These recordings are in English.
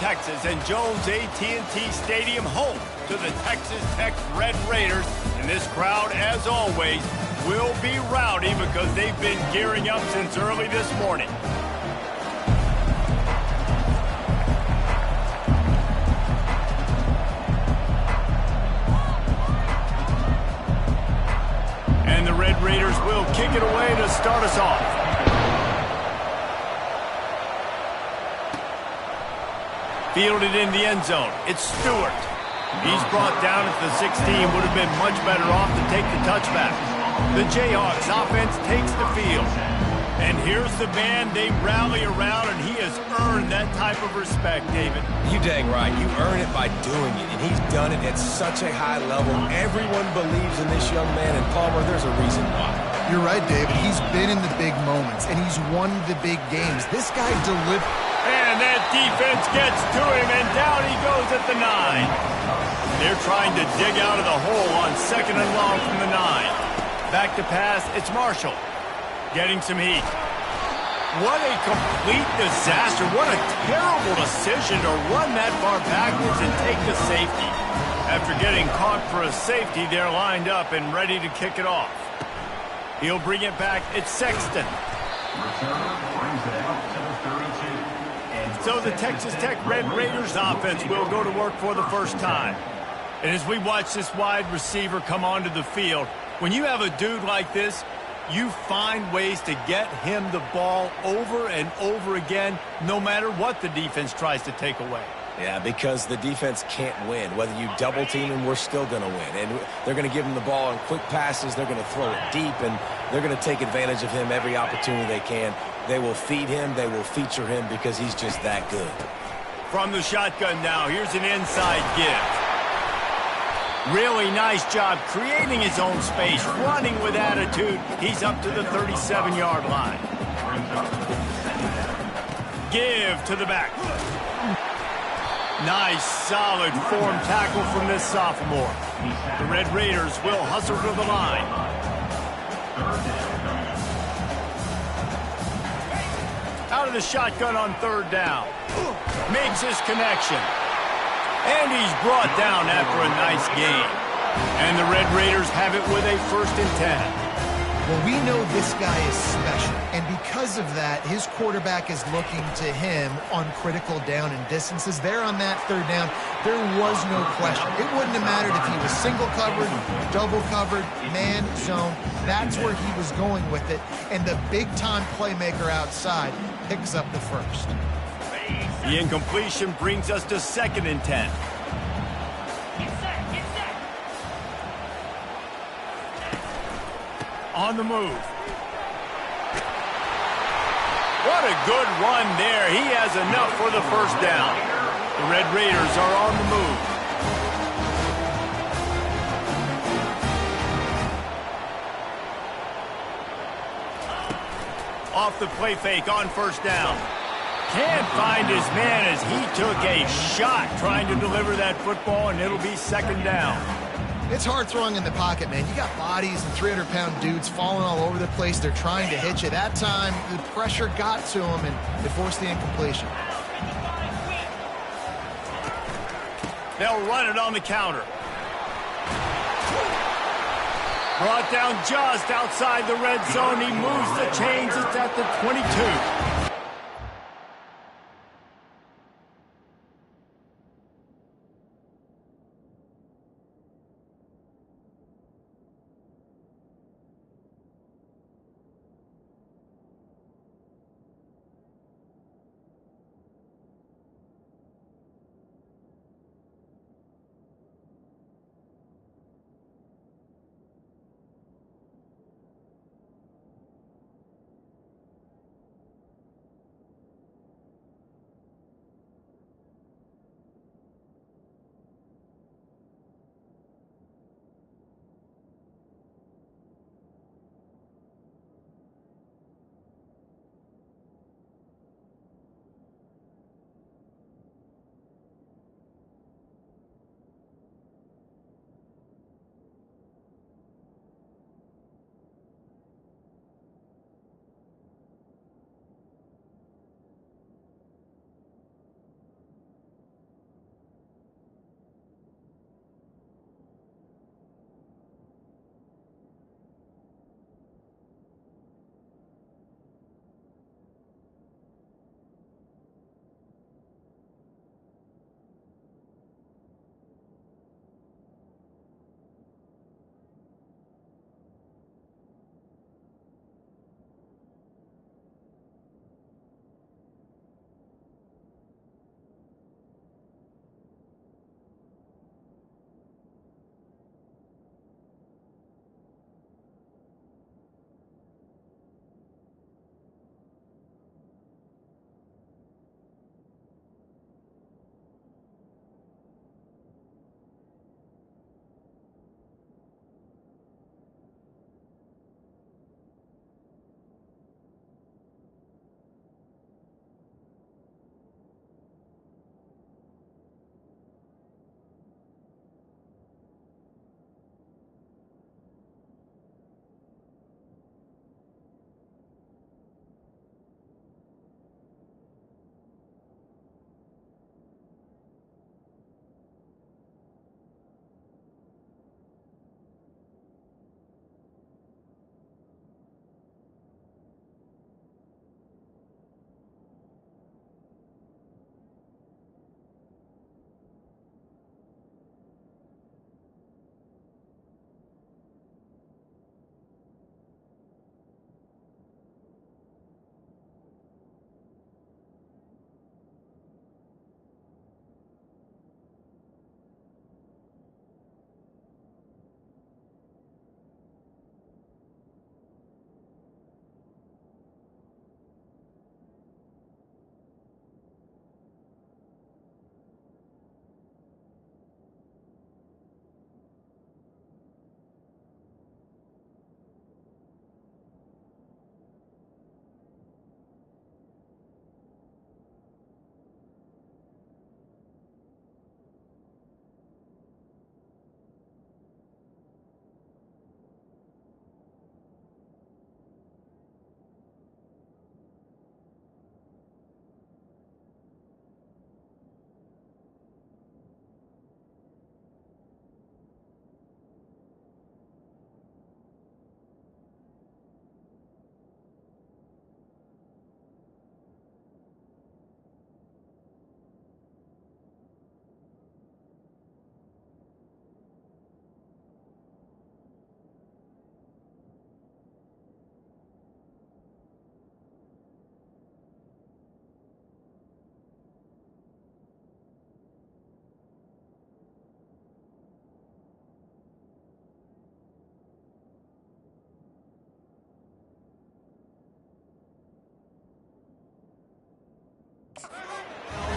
Texas and Jones AT&T Stadium, home to the Texas Tech Red Raiders. And this crowd, as always, will be rowdy because they've been gearing up since early this morning. And the Red Raiders will kick it away to start us off. Fielded in the end zone. It's Stewart. He's brought down at the 16. Would have been much better off to take the touchback. The Jayhawks offense takes the field. And here's the band they rally around, and he has earned that type of respect, David. You dang right. You earn it by doing it, and he's done it at such a high level. Everyone believes in this young man, and Palmer, there's a reason why. You're right, David. He's been in the big moments, and he's won the big games. This guy delivered. And that defense gets to him, and down he goes at the 9. They're trying to dig out of the hole on 2nd and long from the 9. Back to pass, it's Marshall. Getting some heat. What a complete disaster. What a terrible decision to run that far backwards and take the safety. After getting caught for a safety, they're lined up and ready to kick it off. He'll bring it back. It's Sexton. So the Texas Tech Red Raiders offense will go to work for the first time. And as we watch this wide receiver come onto the field, when you have a dude like this, you find ways to get him the ball over and over again, no matter what the defense tries to take away. Yeah, because the defense can't win. Whether you double team him, we're still going to win. And they're going to give him the ball in quick passes. They're going to throw it deep, and they're going to take advantage of him every opportunity they can. They will feed him. They will feature him because he's just that good. From the shotgun now, here's an inside give. Really nice job creating his own space, running with attitude. He's up to the 37-yard line. Give to the back. Nice, solid form tackle from this sophomore. The Red Raiders will hustle to the line. Out of the shotgun on 3rd down. Makes his connection. And he's brought down after a nice gain. And the Red Raiders have it with a 1st and 10. Well, we know this guy is special, and because of that, his quarterback is looking to him on critical down and distances. There on that 3rd down, there was no question. It wouldn't have mattered if he was single covered, double covered, man, zone. That's where he was going with it, and the big-time playmaker outside picks up the 1st. The incompletion brings us to 2nd and 10. On the move. What a good run there. He has enough for the 1st down. The Red Raiders are on the move. Off the play fake on 1st down. Can't find his man as he took a shot trying to deliver that football, and it'll be 2nd down. It's hard throwing in the pocket, man. You got bodies and 300-pound dudes falling all over the place. They're trying to hit you. That time, the pressure got to him, and it forced the incompletion. They'll run it on the counter. Brought down just outside the red zone. He moves the chains. It's at the 22.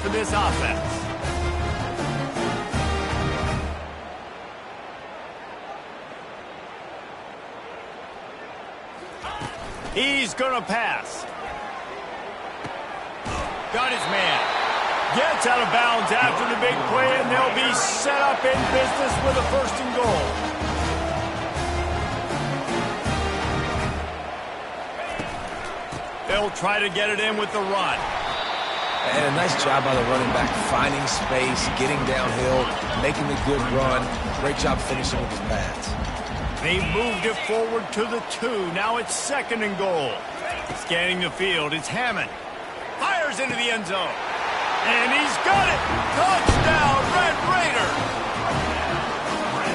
for this offense. He's going to pass. Got his man. Gets out of bounds after the big play, and they'll be set up in business with a 1st and goal. They'll try to get it in with the run. And a nice job by the running back, finding space, getting downhill, making a good run. Great job finishing with his pads. They moved it forward to the 2. Now it's 2nd and goal. Scanning the field, it's Hammond. Fires into the end zone. And he's got it! Touchdown, Red Raider!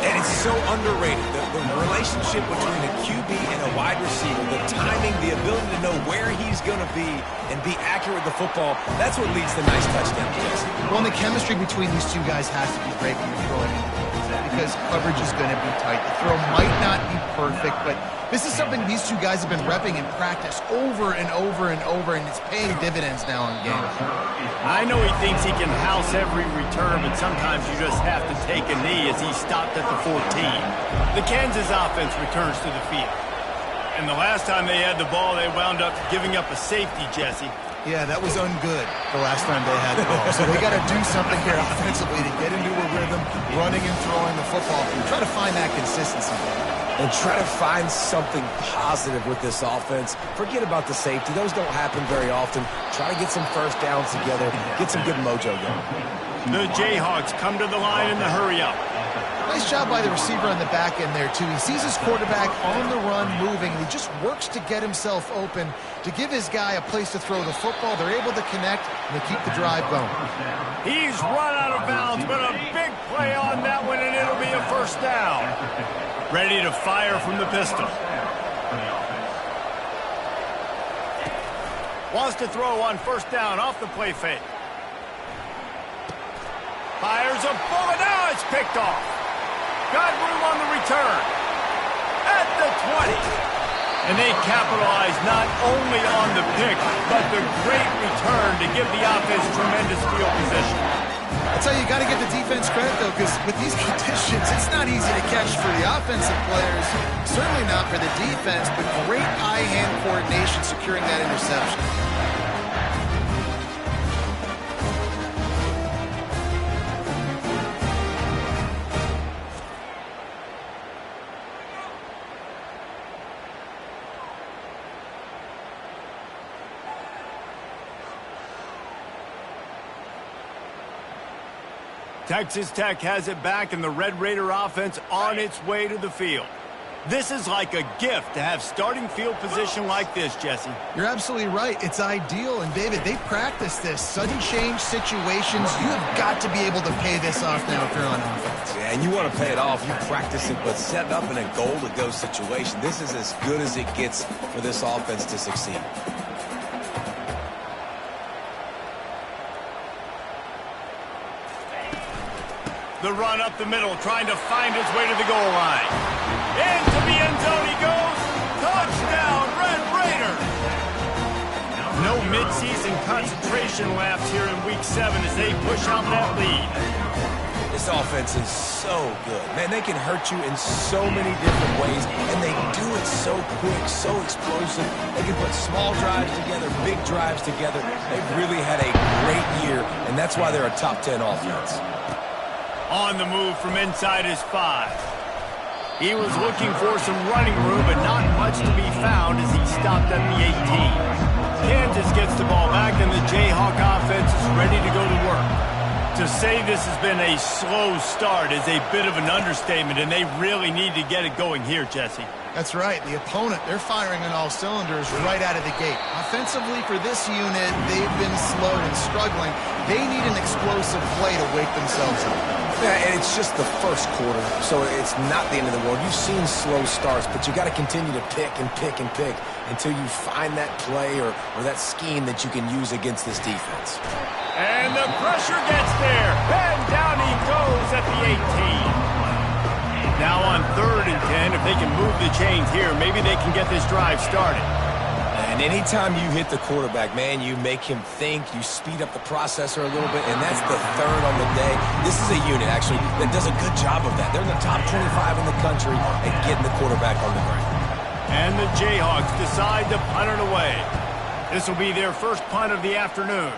And it's so underrated. The relationship between a QB and a wide receiver, the timing, the ability to know where he's going to be and be accurate with the football, that's what leads to nice touchdowns, Jesse. Well, and the chemistry between these two guys has to be great when you're throwing because coverage is going to be tight. The throw might not be perfect, but this is something these two guys have been repping in practice over and over and over, and it's paying dividends now in games. I know he thinks he can house every return, but sometimes you just have to take a knee as he stopped at the 14. The Kansas offense returns to the field. And the last time they had the ball, they wound up giving up a safety, Jesse. Yeah, that was ungood the last time they had the ball. So they got to do something here offensively to get into a rhythm, running and throwing the football. Try to find that consistency. And try to find something positive with this offense. Forget about the safety. Those don't happen very often. Try to get some 1st downs together. Get some good mojo going. The Jayhawks come to the line in the hurry-up. Nice job by the receiver on the back end there, too. He sees his quarterback on the run moving, and he just works to get himself open to give his guy a place to throw the football. They're able to connect, and they keep the drive going. He's run out of bounds, but a big play on that one, and it'll be a 1st down. Ready to fire from the pistol. Wants to throw on 1st down off the play fake. Fires a bullet. Now it's picked off. Got room on the return. At the 20. And they capitalize not only on the pick, but the great return to give the offense tremendous field position. That's how you got to give the defense credit, though, because with these conditions, it's not easy to catch for the offensive players. Certainly not for the defense, but great eye-hand coordination securing that interception. Texas Tech has it back, and the Red Raider offense on its way to the field. This is like a gift to have starting field position like this, Jesse. You're absolutely right. It's ideal. And, David, they practice this. Sudden change situations, you have got to be able to pay this off now if you're on offense. Yeah, and you want to pay it off. You practice it, but set up in a goal-to-go situation. This is as good as it gets for this offense to succeed. The run up the middle, trying to find his way to the goal line. Into the end zone he goes. Touchdown, Red Raider. No midseason concentration laps here in Week 7 as they push out that lead. This offense is so good. Man, they can hurt you in so many different ways, and they do it so quick, so explosive. They can put small drives together, big drives together. They've really had a great year, and that's why they're a top 10 offense. On the move from inside his 5. He was looking for some running room, but not much to be found as he stopped at the 18. Kansas gets the ball back, and the Jayhawk offense is ready to go to work. To say this has been a slow start is a bit of an understatement, and they really need to get it going here, Jesse. That's right. The opponent, they're firing on all cylinders right out of the gate. Offensively for this unit, they've been slow and struggling. They need an explosive play to wake themselves up. Yeah, and it's just the first quarter, so it's not the end of the world. You've seen slow starts, but you got to continue to pick and pick and pick until you find that play or that scheme that you can use against this defense. And the pressure gets there. And down he goes at the 18. Now on 3rd and 10, if they can move the chains here, maybe they can get this drive started. And anytime you hit the quarterback, man, you make him think, you speed up the processor a little bit, and that's the third on the day. This is a unit, actually, that does a good job of that. They're in the top 25 in the country at getting the quarterback on the ground. And the Jayhawks decide to punt it away. This will be their first punt of the afternoon.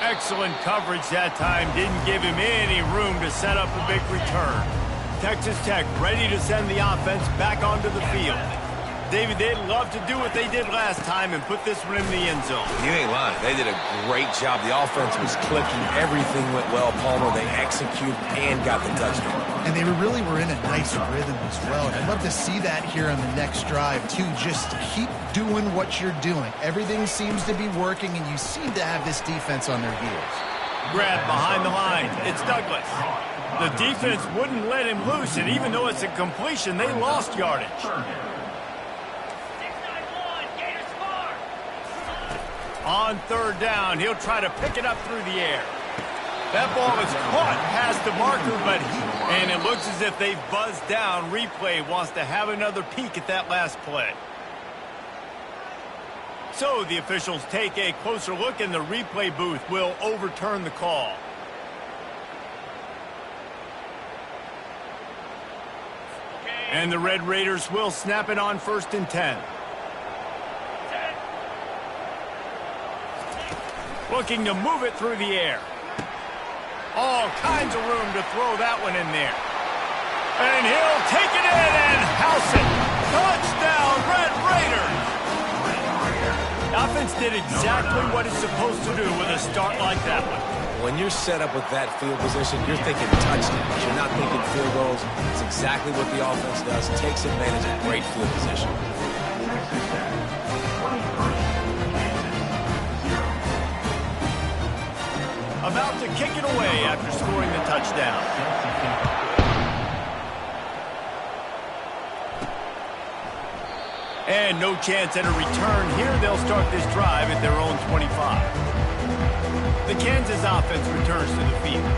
Excellent coverage that time. Didn't give him any room to set up a big return. Texas Tech ready to send the offense back onto the field. David, they'd love to do what they did last time and put this one in the end zone. You ain't lying. They did a great job. The offense was clicking. Everything went well. Palmer, they executed and got the touchdown. And they really were in a nice rhythm as well. And I'd love to see that here on the next drive, too. Just keep doing what you're doing. Everything seems to be working, and you seem to have this defense on their heels. Grab behind the line. It's Douglas. The defense wouldn't let him loose, and even though it's a completion, they lost yardage. On third down, he'll try to pick it up through the air. That ball is caught past the marker, and it looks as if they've buzzed down. Replay wants to have another peek at that last play. So the officials take a closer look, and the replay booth will overturn the call. And the Red Raiders will snap it on 1st and 10. Looking to move it through the air. All kinds of room to throw that one in there. And he'll take it in and house it. Touchdown, Red Raiders! The offense did exactly what it's supposed to do with a start like that one. When you're set up with that field position, you're thinking touchdowns. You're not thinking field goals. It's exactly what the offense does. Takes advantage of great field position. About to kick it away after scoring the touchdown. And no chance at a return here. They'll start this drive at their own 25. The Kansas offense returns to the field.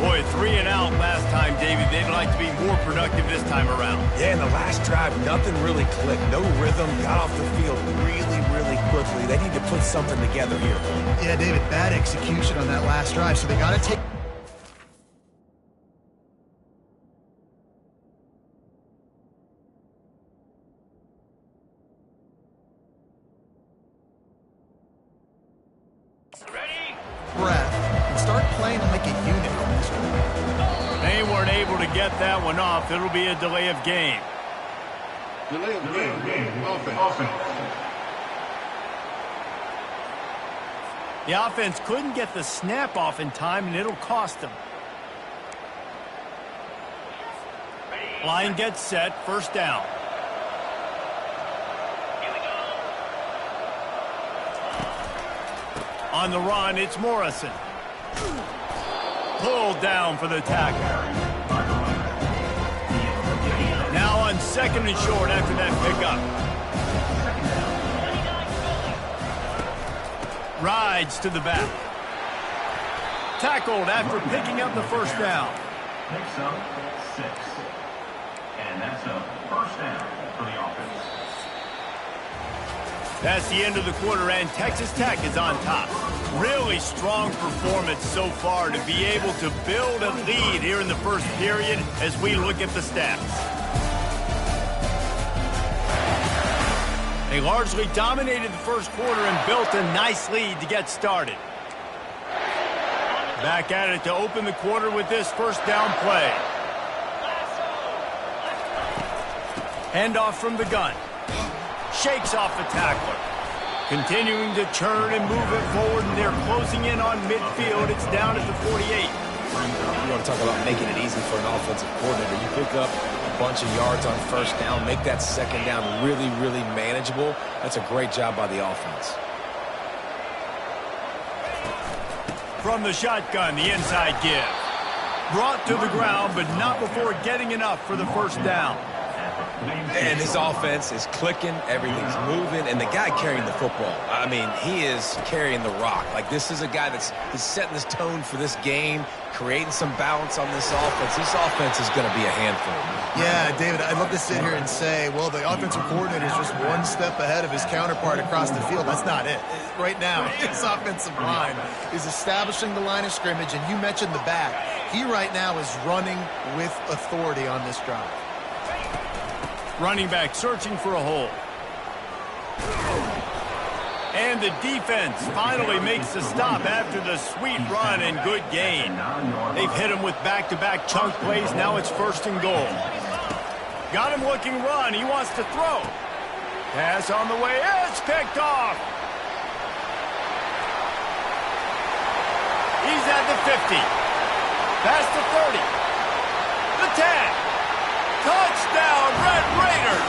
Boy, 3 and out last time, David. They'd like to be more productive this time around. Yeah, in the last drive, nothing really clicked. No rhythm, got off the field really quickly. They need to put something together here. Yeah, David, bad execution on that last drive, so they got to take... breath and start playing like a unit on this one. They weren't able to get that one off. It'll be a delay of game. Delay of game. Offense. The offense couldn't get the snap off in time, and it'll cost them. Line gets set, 1st down. On the run, it's Morrison. Pulled down for the tackle. Now on 2nd and short after that pickup. Rides to the back. Tackled after picking up the 1st down. Picks up 6. And that's a 1st down for the offense. That's the end of the quarter, and Texas Tech is on top. Really strong performance so far to be able to build a lead here in the 1st period as we look at the stats. They largely dominated the 1st quarter and built a nice lead to get started. Back at it to open the quarter with this 1st down play. Handoff from the gun. Shakes off the tackler. Continuing to turn and move it forward, and they're closing in on midfield. It's down at the 48. You want to talk about making it easy for an offensive coordinator. You pick up a bunch of yards on 1st down, make that 2nd down really manageable. That's a great job by the offense. From the shotgun, the inside give. Brought to the ground, but not before getting enough for the 1st down. And this offense is clicking, everything's moving, and the guy carrying the football, I mean, he is carrying the rock. Like, this is a guy that's setting this tone for this game, creating some balance on this offense. This offense is going to be a handful. Yeah, David, I'd love to sit here and say, well, the offensive coordinator is just one step ahead of his counterpart across the field. That's not it. Right now, his offensive line is establishing the line of scrimmage, and you mentioned the back. He right now is running with authority on this drive. Running back searching for a hole. And the defense finally makes the stop after the sweet run and good gain. They've hit him with back-to-back chunk plays. Now it's 1st and goal. Got him looking run. He wants to throw. Pass on the way. It's picked off. He's at the 50. Past the 30. The 10. Touchdown, Red Raiders!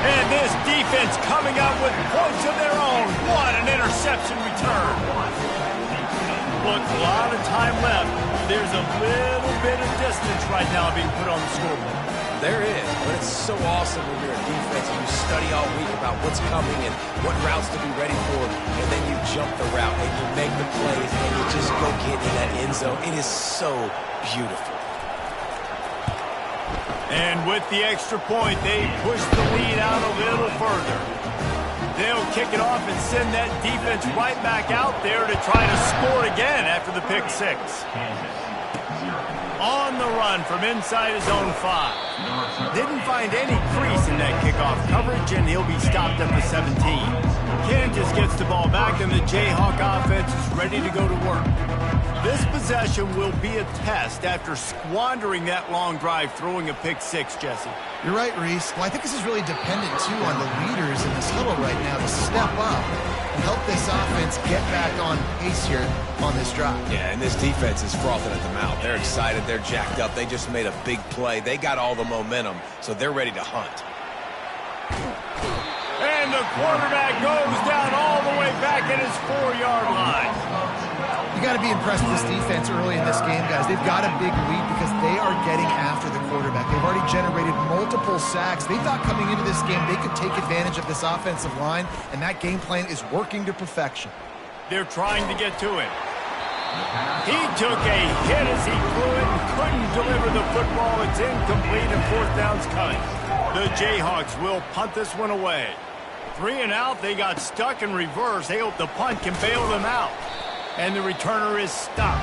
And this defense coming out with points of their own. What an interception return. Look, a lot of time left. There's a little bit of distance right now being put on the scoreboard. There is, but it's so awesome when you're a defense and you study all week about what's coming and what routes to be ready for, and then you jump the route and you make the plays and you just go get in that end zone. It is so beautiful. And with the extra point, they push the lead out a little further. They'll kick it off and send that defense right back out there to try to score again after the pick 6. On the run from inside his own 5. Didn't find any crease in that kickoff coverage, and he'll be stopped at the 17. Kansas gets the ball back, and the Jayhawk offense is ready to go to work. This possession will be a test after squandering that long drive, throwing a pick 6, Jesse. You're right, Reese. Well, I think this is really dependent, too, on the leaders in this huddle right now to step up and help this offense get back on pace here on this drive. Yeah, and this defense is frothing at the mouth. They're excited. They're jacked up. They just made a big play. They got all the momentum, so they're ready to hunt. And the quarterback goes down all the way back at his 4-yard line. You got to be impressed with this defense early in this game, guys. They've got a big lead because they are getting after the quarterback. They've already generated multiple sacks. They thought coming into this game they could take advantage of this offensive line, and that game plan is working to perfection. They're trying to get to him. He took a hit as he threw it and couldn't deliver the football. It's incomplete and 4th down's coming. The Jayhawks will punt this one away. 3 and out. They got stuck in reverse. They hope the punt can bail them out. And the returner is stopped.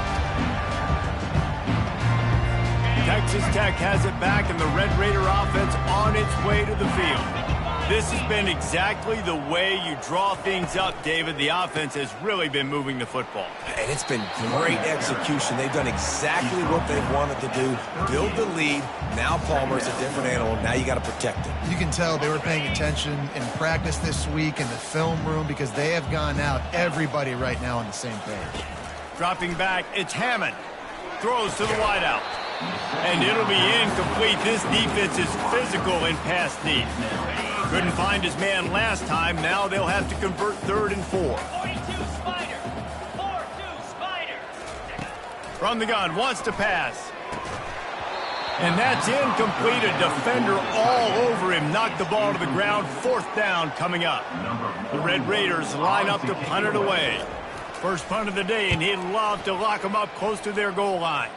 Texas Tech has it back, and the Red Raider offense on its way to the field. This has been exactly the way you draw things up, David. The offense has really been moving the football. And it's been great execution. They've done exactly what they've wanted to do. Build the lead. Now Palmer's a different animal. Now you got to protect him. You can tell they were paying attention in practice this week in the film room because they have gone out, everybody right now on the same page. Dropping back, it's Hammond. Throws to the wideout. And it'll be incomplete. This defense is physical in pass deep. Couldn't find his man last time. Now they'll have to convert 3rd and 4. 42 Spider. 4-2 Spider. From the gun, wants to pass. And that's incomplete. A defender all over him. Knocked the ball to the ground. 4th down coming up. The Red Raiders line up to punt it away. First punt of the day, and he'd love to lock them up close to their goal line.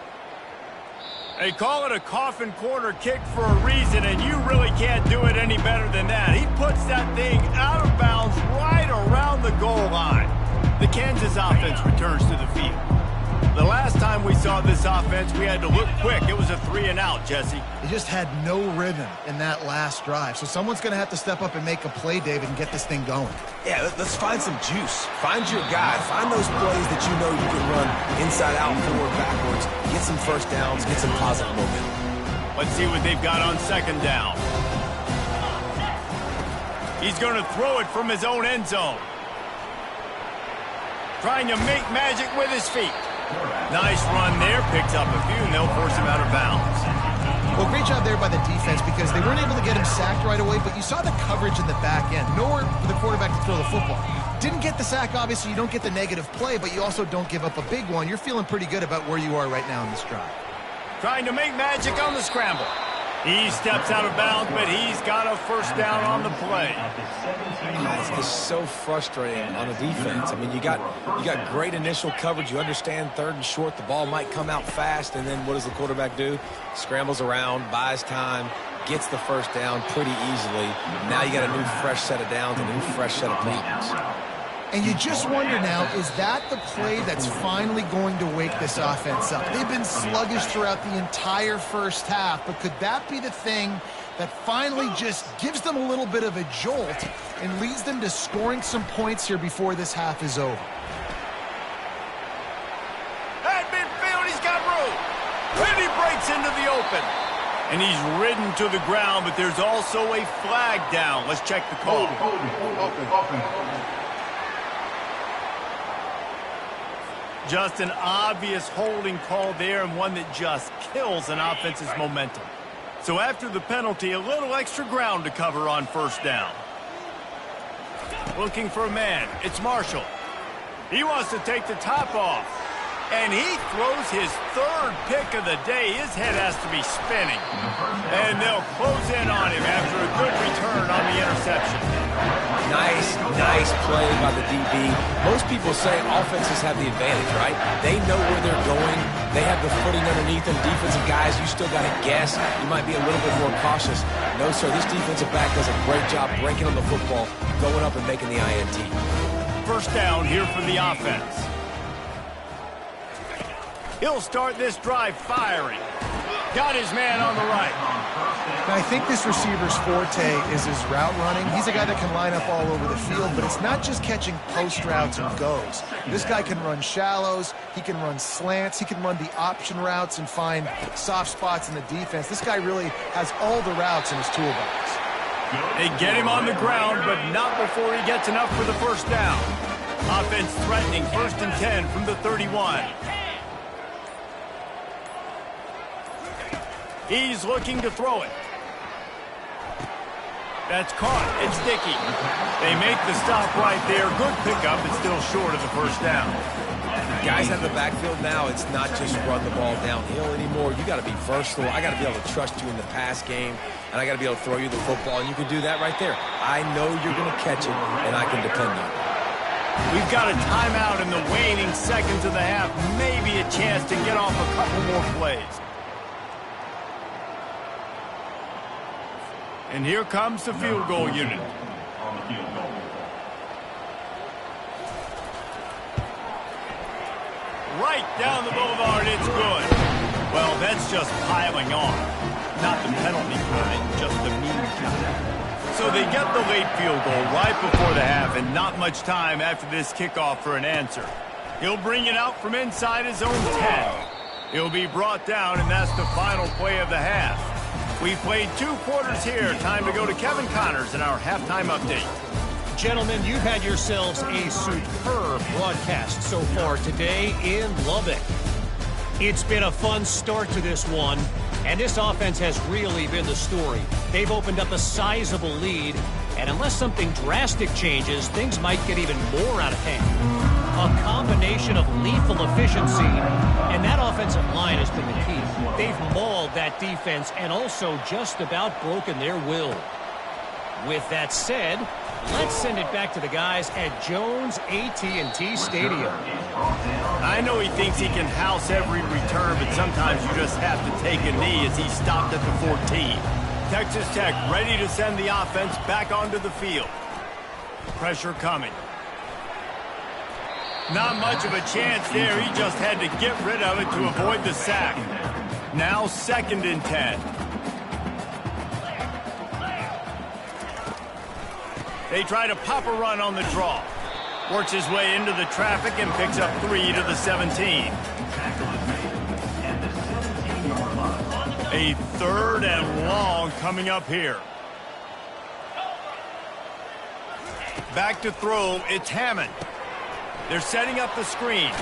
They call it a coffin corner kick for a reason, and you really can't do it any better than that. He puts that thing out of bounds right around the goal line. The Kansas offense returns to the field. The last time we saw this offense, we had to look quick. It was a 3 and out, Jesse. They just had no rhythm in that last drive. So someone's going to have to step up and make a play, David, and get this thing going. Yeah, let's find some juice. Find your guy. Find those plays that you know you can run inside out, forward, backwards. Get some first downs. Get some positive momentum. Let's see what they've got on 2nd down. He's going to throw it from his own end zone. Trying to make magic with his feet. Nice run there. Picks up a few, and they'll force him out of bounds. Well, great job there by the defense because they weren't able to get him sacked right away, but you saw the coverage in the back end. Nowhere for the quarterback to throw the football. Didn't get the sack, obviously. You don't get the negative play, but you also don't give up a big one. You're feeling pretty good about where you are right now in this drive. Trying to make magic on the scramble. He steps out of bounds, but he's got a first down on the play. It's just so frustrating on a defense. I mean, you got great initial coverage. You understand 3rd and short, the ball might come out fast, and then what does the quarterback do? Scrambles around, buys time, gets the first down pretty easily. Now you got a new fresh set of downs, a new fresh set of problems. And you just wonder now, is that the play that's finally going to wake this offense up? They've been sluggish throughout the entire first half, but could that be the thing that finally just gives them a little bit of a jolt and leads them to scoring some points here before this half is over? At midfield, he's got room. And he breaks into the open. And he's ridden to the ground, but there's also a flag down. Let's check the call. Open. Just an obvious holding call there, and one that just kills an offense's momentum. So after the penalty, a little extra ground to cover on first down. Looking for a man. It's Marshall. He wants to take the top off. And he throws his 3rd pick of the day. His head has to be spinning. And they'll close in on him after a good return on the interception. Nice play by the DB. Most people say offenses have the advantage, right? They know where they're going. They have the footing underneath them. Defensive guys, you still got to guess. You might be a little bit more cautious. No, sir, this defensive back does a great job breaking on the football, going up and making the INT. First down here for the offense. He'll start this drive firing. Got his man on the right. Now, I think this receiver's forte is his route running. He's a guy that can line up all over the field, but it's not just catching post routes and goes. This guy can run shallows, he can run slants, he can run the option routes and find soft spots in the defense. This guy really has all the routes in his toolbox. They get him on the ground, but not before he gets enough for the first down. Offense threatening 1st and 10 from the 31. He's looking to throw it. That's caught. It's Dickey. They make the stop right there. Good pickup, but still short of the first down. Guys out of the backfield now, it's not just run the ball downhill anymore. You got to be versatile. I got to be able to trust you in the pass game, and I got to be able to throw you the football, and you can do that right there. I know you're going to catch it, and I can depend on it. We've got a timeout in the waning seconds of the half. Maybe a chance to get off a couple more plays. And here comes the field goal unit. Right down the boulevard, it's good. Well, that's just piling on. Not the penalty kind, just the mean kind. So they get the late field goal right before the half, and not much time after this kickoff for an answer. He'll bring it out from inside his own 10. He'll be brought down, and that's the final play of the half. We've played 2 quarters here. Time to go to Kevin Connors in our halftime update. Gentlemen, you've had yourselves a superb broadcast so far today in Lubbock. It's been a fun start to this one, and this offense has really been the story. They've opened up a sizable lead, and unless something drastic changes, things might get even more out of hand. A combination of lethal efficiency, and that offensive line has been the key. They've mauled that defense and also just about broken their will. With that said, let's send it back to the guys at Jones AT&T Stadium. I know he thinks he can house every return, but sometimes you just have to take a knee as he stopped at the 14. Texas Tech ready to send the offense back onto the field. Pressure coming. Not much of a chance there. He just had to get rid of it to avoid the sack. Now 2nd and 10. They try to pop a run on the draw. Works his way into the traffic and picks up 3 to the 17. A 3rd and long coming up here. Back to throw, it's Hammond. They're setting up the screen.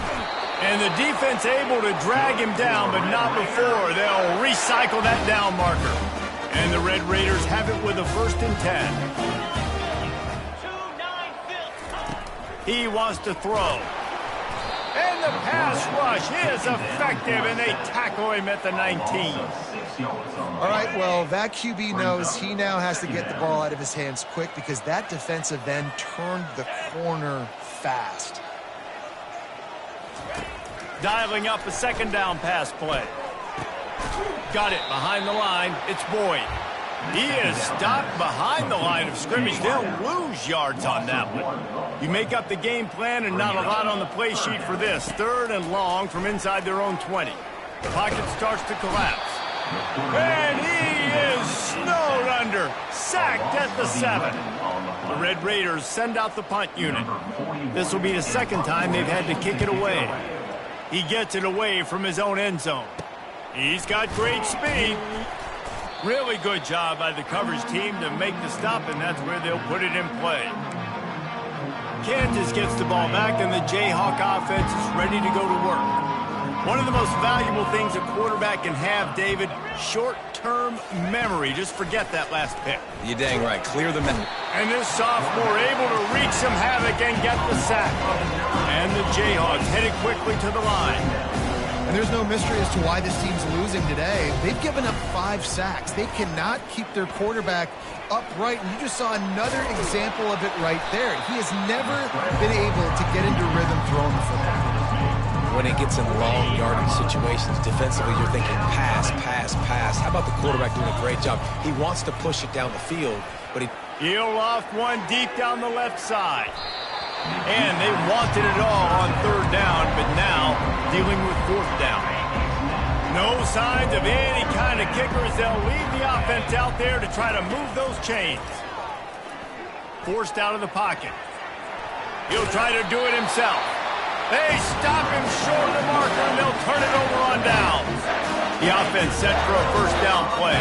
And the defense able to drag him down, but not before. They'll recycle that down marker. And the Red Raiders have it with a 1st and 10. He wants to throw. And the pass rush is effective, and they tackle him at the 19. All right, well, that QB knows he now has to get the ball out of his hands quick because that defensive end turned the corner fast. Dialing up a second down pass play. Got it behind the line. It's Boyd. He is stopped behind the line of scrimmage. They'll lose yards on that one. You make up the game plan and not a lot on the play sheet for this. 3rd and long from inside their own 20. The pocket starts to collapse. And he is snowed under. Sacked at the 7. The Red Raiders send out the punt unit. This will be the second time they've had to kick it away. He gets it away from his own end zone. He's got great speed. Really good job by the coverage team to make the stop, and that's where they'll put it in play. Kansas gets the ball back, and the Jayhawk offense is ready to go to work. One of the most valuable things a quarterback can have, David, short-term memory. Just forget that last pick. You're dang right. Clear the memory. And this sophomore able to wreak some havoc and get the sack. And the Jayhawks headed quickly to the line. And there's no mystery as to why this team's losing today. They've given up 5 sacks. They cannot keep their quarterback upright. And you just saw another example of it right there. He has never been able to get into rhythm throwing the football. When it gets in long yardage situations, defensively, you're thinking pass, pass, pass. How about the quarterback doing a great job? He wants to push it down the field, but he'll loft one deep down the left side. And they wanted it all on 3rd down, but now dealing with 4th down. No signs of any kind of kickers. They'll leave the offense out there to try to move those chains. Forced out of the pocket. He'll try to do it himself. They stop him short of the marker, and they'll turn it over on down. The offense set for a 1st down play.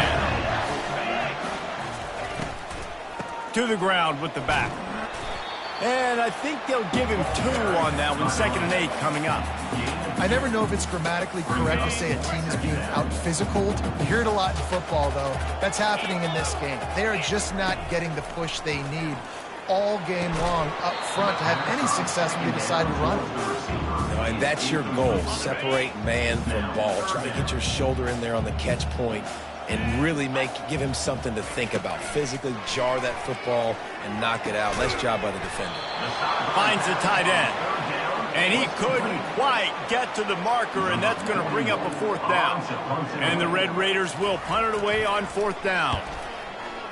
To the ground with the back. And I think they'll give him 2 on that one. 2nd and 8 coming up. I never know if it's grammatically correct to say a team is being out-physicaled. You hear it a lot in football, though. That's happening in this game. They are just not getting the push they need all game long up front to have any success when they decide to run it. and that's your goal. Separate man from ball. Try to get your shoulder in there on the catch point and really give him something to think about. Physically jar that football and knock it out. Nice job by the defender. Finds the tight end. And he couldn't quite get to the marker, and that's going to bring up a 4th down. And the Red Raiders will punt it away on 4th down.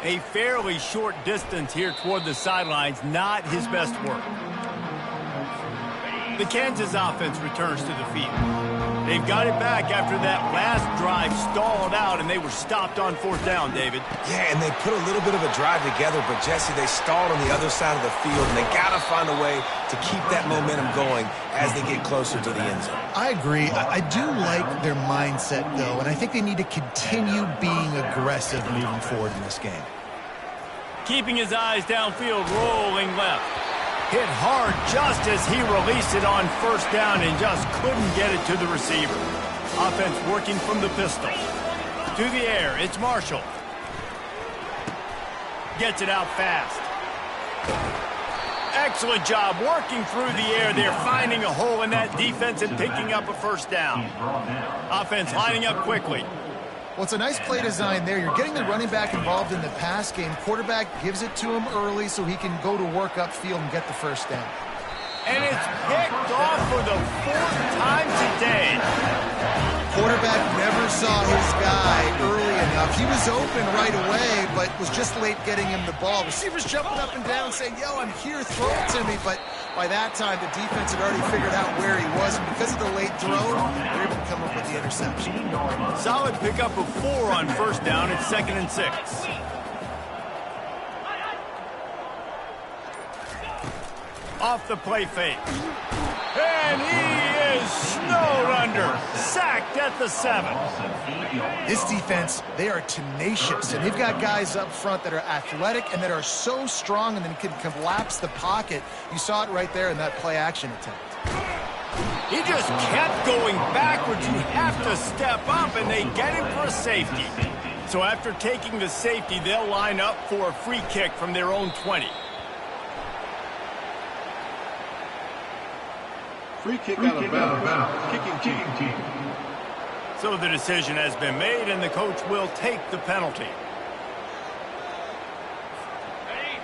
A fairly short distance here toward the sidelines, not his best work. The Kansas offense returns to the field. They've got it back after that last drive stalled out, and they were stopped on 4th down, David. Yeah, and they put a little bit of a drive together, but, Jesse, they stalled on the other side of the field, and they got to find a way to keep that momentum going as they get closer to the end zone. I agree. I do like their mindset, though, and I think they need to continue being aggressive moving forward in this game. Keeping his eyes downfield, rolling left. Hit hard just as he released it on 1st down and just couldn't get it to the receiver. Offense working from the pistol. To the air, it's Marshall. Gets it out fast. Excellent job working through the air there, finding a hole in that defense and picking up a 1st down. Offense lining up quickly. Well, it's a nice play design there. You're getting the running back involved in the pass game. Quarterback gives it to him early so he can go to work upfield and get the 1st down. And it's picked off for the 4th time today. Quarterback never saw his guy early enough. He was open right away, but was just late getting him the ball. Receivers jumping up and down saying, yo, I'm here, throw it to me. But by that time, the defense had already figured out where he was. And because of the late throw, they were able to come up with the interception. Solid pickup of 4 on 1st down. It's 2nd and 6. Off the play fake. And he is snowed under. Sacked at the 7. This defense, they are tenacious, and they've got guys up front that are athletic and that are so strong and then can collapse the pocket. You saw it right there in that play-action attempt. He just kept going backwards. You have to step up, and they get him for a safety. So after taking the safety, they'll line up for a free kick from their own 20. Free kick out of bounds. Kicking team. So the decision has been made, and the coach will take the penalty.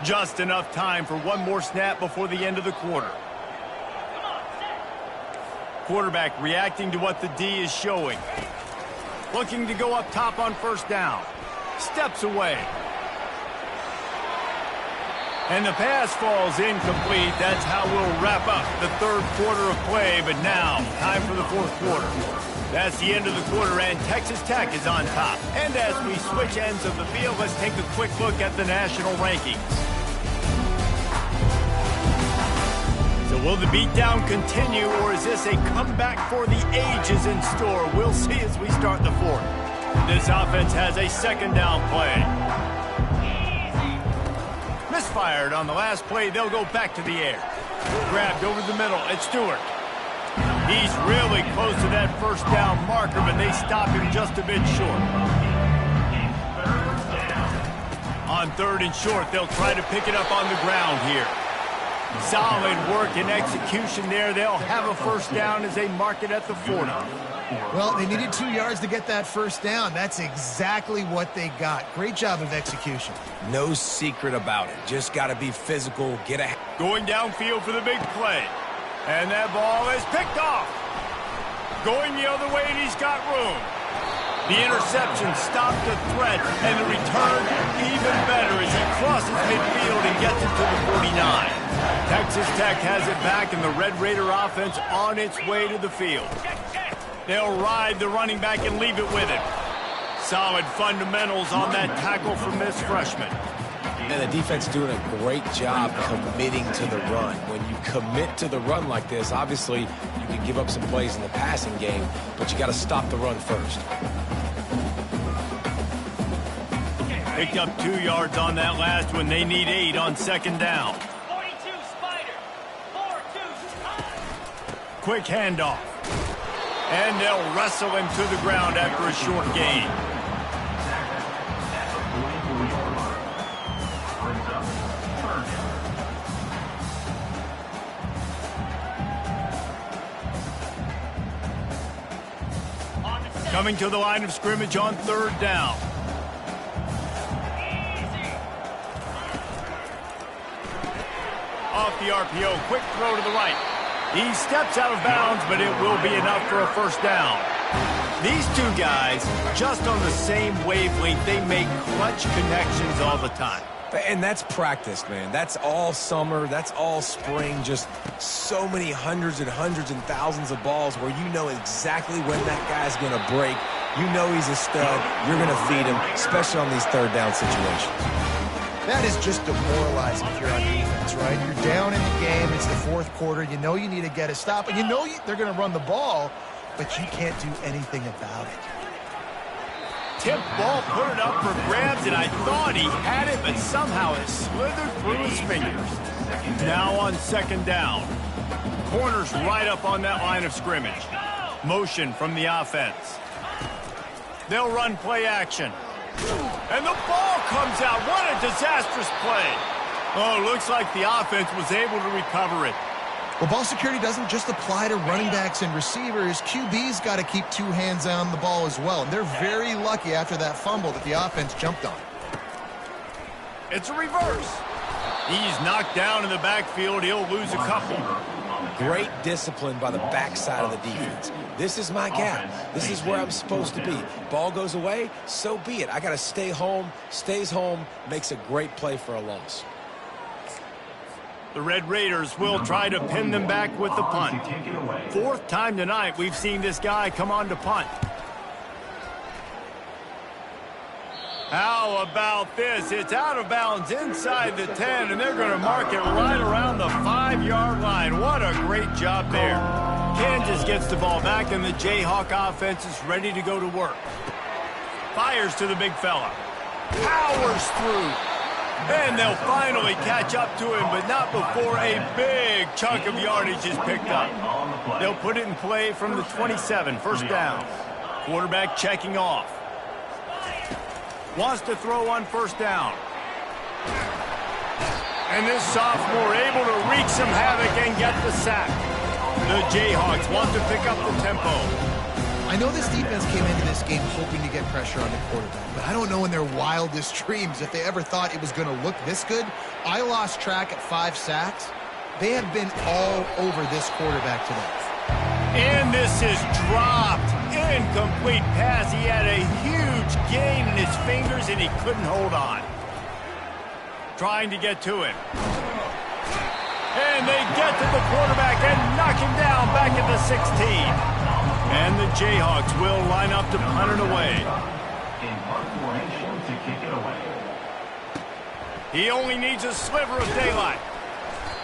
Just enough time for one more snap before the end of the quarter. Quarterback reacting to what the D is showing. Looking to go up top on first down. Steps away. And the pass falls incomplete. That's how we'll wrap up the third quarter of play. But now, time for the fourth quarter. That's the end of the quarter, and Texas Tech is on top. And as we switch ends of the field, let's take a quick look at the national rankings. So will the beatdown continue, or is this a comeback for the ages in store? We'll see as we start the fourth. This offense has a second down play. Misfired on the last play. They'll go back to the air. Grabbed over the middle. It's Stewart. He's really close to that first down marker, but they stop him just a bit short. On third and short, they'll try to pick it up on the ground here. Solid work and execution there. They'll have a first down as they mark it at the 40. Well, they needed 2 yards to get that first down. That's exactly what they got. Great job of execution. No secret about it. Just got to be physical, get a... Going downfield for the big play. And that ball is picked off. Going the other way, and he's got room. The interception stopped the threat, and the return even better as he crosses midfield and gets it to the 49. Texas Tech has it back, and the Red Raider offense on its way to the field. They'll ride the running back and leave it with him. Solid fundamentals on that tackle from this freshman. And the defense doing a great job committing to the run. When you commit to the run like this, obviously you can give up some plays in the passing game, but you got to stop the run first. Picked up 2 yards on that last one. They need 8 on second down. 42 Spider. 4-2. Quick handoff. And they'll wrestle him to the ground after a short gain. Coming to the line of scrimmage on third down. Off the RPO, quick throw to the right. He steps out of bounds, but it will be enough for a first down. These two guys, just on the same wavelength, they make clutch connections all the time. And that's practice, man. That's all summer. That's all spring. Just so many hundreds and thousands of balls where you know exactly when that guy's going to break. You know he's a stud. You're going to feed him, especially on these third down situations. That is just demoralizing if you're on defense, right? You're down in the game. It's the fourth quarter. You know you need to get a stop. And you know they're going to run the ball, but you can't do anything about it. Tip ball, put it up for grabs, and I thought he had it, but somehow it slithered through his fingers. Now on second down. Corners right up on that line of scrimmage. Motion from the offense. They'll run play action. And the ball comes out. What a disastrous play. Oh, looks like the offense was able to recover it. Well, ball security doesn't just apply to running backs and receivers. QB's got to keep 2 hands on the ball as well. And they're very lucky after that fumble that the offense jumped on. It's a reverse. He's knocked down in the backfield. He'll lose a couple. Great discipline by the backside of the defense. This is my gap. This is where I'm supposed to be. Ball goes away, so be it. I got to stay home. Stays home, makes a great play for a loss. The Red Raiders will try to pin them back with the punt. Fourth time tonight we've seen this guy come on to punt. How about this? It's out of bounds inside the 10, and they're going to mark it right around the 5-yard line. What a great job there. Kansas gets the ball back, and the Jayhawk offense is ready to go to work. Fires to the big fella. Powers through. And they'll finally catch up to him, but not before a big chunk of yardage is picked up. They'll put it in play from the 27, first down. Quarterback checking off. Wants to throw on first down. And this sophomore able to wreak some havoc and get the sack. The Jayhawks want to pick up the tempo. I know this defense came into this game hoping to get pressure on the quarterback, but I don't know in their wildest dreams if they ever thought it was going to look this good. I lost track at 5 sacks. They have been all over this quarterback today. And this is dropped. Incomplete pass. He had a huge gain in his fingers, and he couldn't hold on. Trying to get to him. And they get to the quarterback and knock him down back at the 16. And the Jayhawks will line up to punt it away. In punt formation to kick it away. He only needs a sliver of daylight.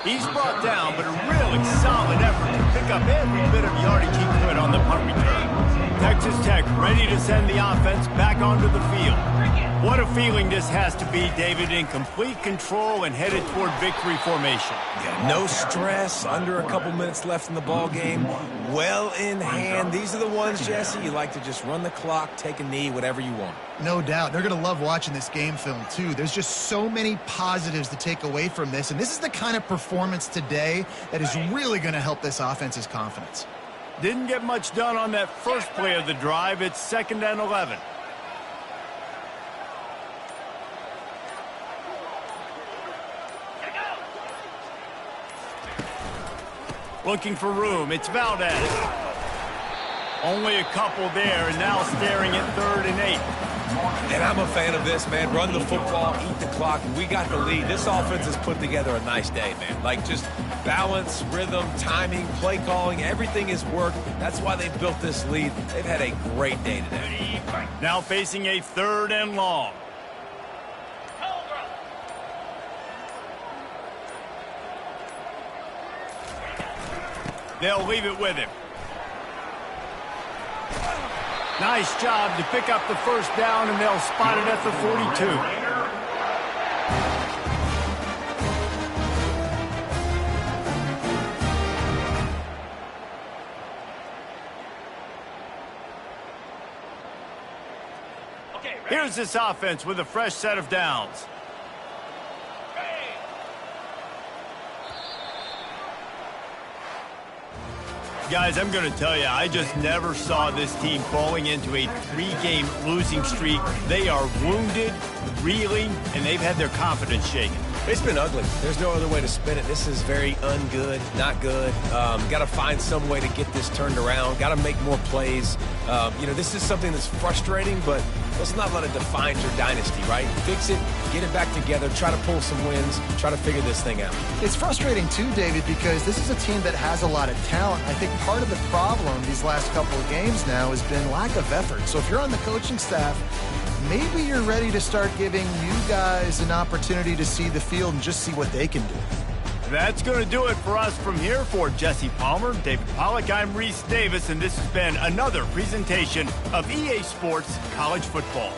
He's brought down, but a really solid effort to pick up every bit of yardage he could on the punt return. Texas Tech ready to send the offense back onto the field. What a feeling this has to be, David, in complete control and headed toward victory formation. Yeah, no stress, under a couple minutes left in the ball game, well in hand. These are the ones, Jesse, you like to just run the clock, take a knee, whatever you want. No doubt. They're going to love watching this game film, too. There's just so many positives to take away from this, and this is the kind of performance today that is really going to help this offense's confidence. Didn't get much done on that first play of the drive. It's 2nd and 11. Looking for room. It's Valdez. Only a couple there, and now staring at 3rd and 8. And I'm a fan of this, man. Run the football, eat the clock. We got the lead. This offense has put together a nice day, man. Like, just balance, rhythm, timing, play calling, everything has worked. That's why they built this lead. They've had a great day today. Now facing a 3rd and long. They'll leave it with him. Nice job to pick up the first down, and they'll spot it at the 42. Here's this offense with a fresh set of downs. Guys, I'm going to tell you, I just never saw this team falling into a 3-game losing streak. They are wounded, reeling, and they've had their confidence shaken. It's been ugly. There's no other way to spin it. This is very ungood, not good. Got to find some way to get this turned around. Got to make more plays. This is something that's frustrating, but let's not let it define your dynasty, right? Fix it, get it back together, try to pull some wins, try to figure this thing out. It's frustrating too, David, because this is a team that has a lot of talent. I think part of the problem these last couple of games now has been lack of effort. So if you're on the coaching staff, maybe you're ready to start giving you guys an opportunity to see the field and just see what they can do. That's going to do it for us from here. For Jesse Palmer, David Pollack, I'm Reese Davis, and this has been another presentation of EA Sports College Football.